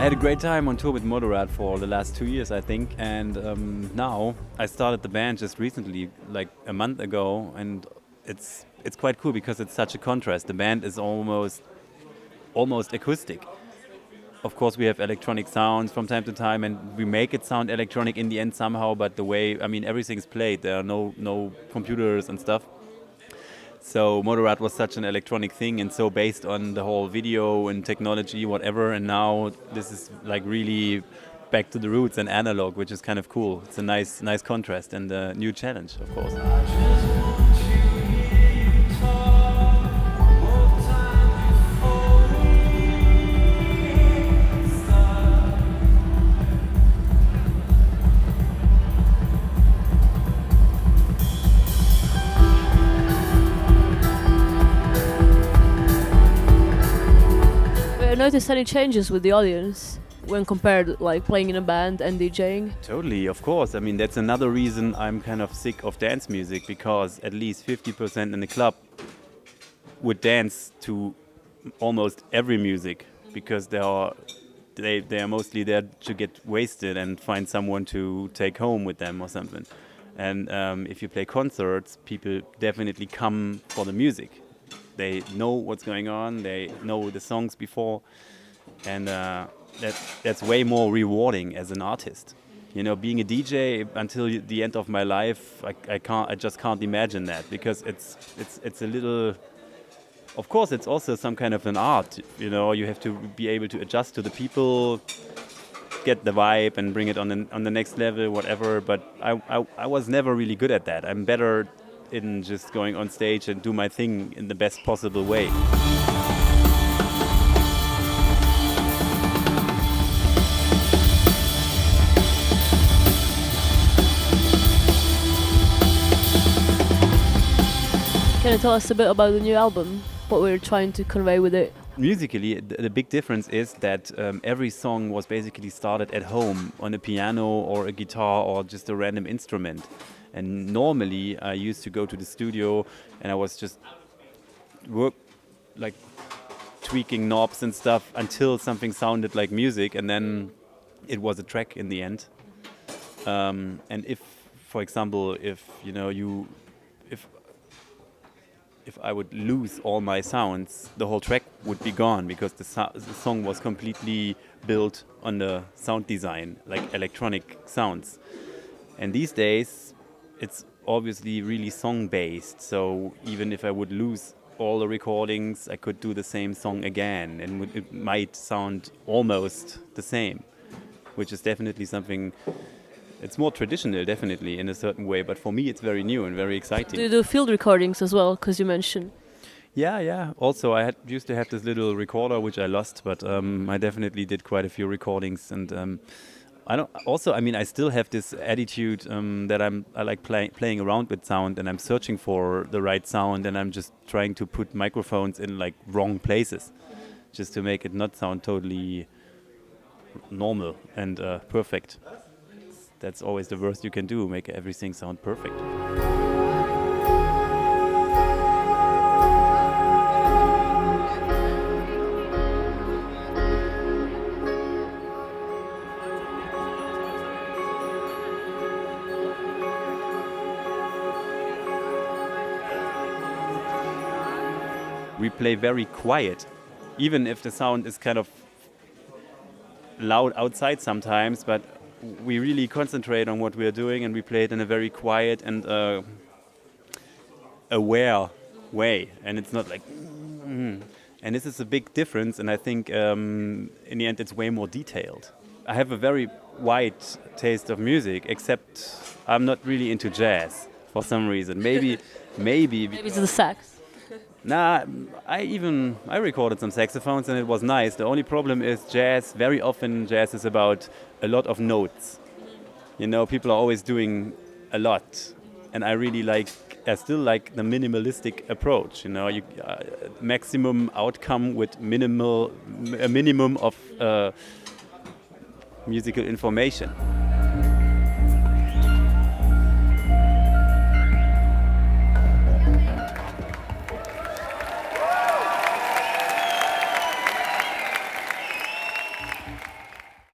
I had a great time on tour with Moderat for the last 2 years, I think, and now I started the band just recently, like a month ago, and it's quite cool because it's such a contrast. The band is almost acoustic. Of course, we have electronic sounds from time to time, and we make it sound electronic in the end somehow. But the way, I mean, everything's played. There are no computers and stuff. So Moderat was such an electronic thing, and so based on the whole video and technology, whatever. And now this is like really back to the roots and analog, which is kind of cool. It's a nice contrast and a new challenge, of course. Notice any changes with the audience when compared, like playing in a band and DJing? Totally, of course. I mean, that's another reason I'm kind of sick of dance music, because at least 50% in the club would dance to almost every music, because they are mostly there to get wasted and find someone to take home with them or something. And if you play concerts, people definitely come for the music. They know what's going on, they know the songs before, and that's way more rewarding as an artist. You know, being a DJ until the end of my life, I just can't imagine that, because it's a little. Of course, it's also some kind of an art. You know, you have to be able to adjust to the people, get the vibe, and bring it on the next level, whatever. But I was never really good at that. I'm better in just going on stage and do my thing in the best possible way. Can you tell us a bit about the new album? What we're trying to convey with it? Musically, the big difference is that every song was basically started at home on a piano or a guitar or just a random instrument. And normally I used to go to the studio and I was just tweaking knobs and stuff until something sounded like music, and then it was a track in the end. And if, for example, if I would lose all my sounds, the whole track would be gone, because the song was completely built on the sound design, like electronic sounds. And these days, it's obviously really song-based, so even if I would lose all the recordings, I could do the same song again, and it might sound almost the same, which is definitely something. It's more traditional, definitely, in a certain way, but for me it's very new and very exciting. Do you do field recordings as well, because you mentioned? Yeah. Also, I used to have this little recorder, which I lost, but I definitely did quite a few recordings, and I still have this attitude that I like playing around with sound, and I'm searching for the right sound, and I'm just trying to put microphones in like wrong places, just to make it not sound totally normal and perfect. That's always the worst you can do, make everything sound perfect. We play very quiet, even if the sound is kind of loud outside sometimes, but we really concentrate on what we are doing, and we play it in a very quiet and aware way, and it's not like and this is a big difference, and I think in the end it's way more detailed. I have a very wide taste of music, except I'm not really into jazz for some reason. Maybe it's the sax. Nah, I recorded some saxophones and it was nice. The only problem is very often jazz is about a lot of notes. You know, people are always doing a lot. And I still like the minimalistic approach. You know, maximum outcome with a minimum of musical information.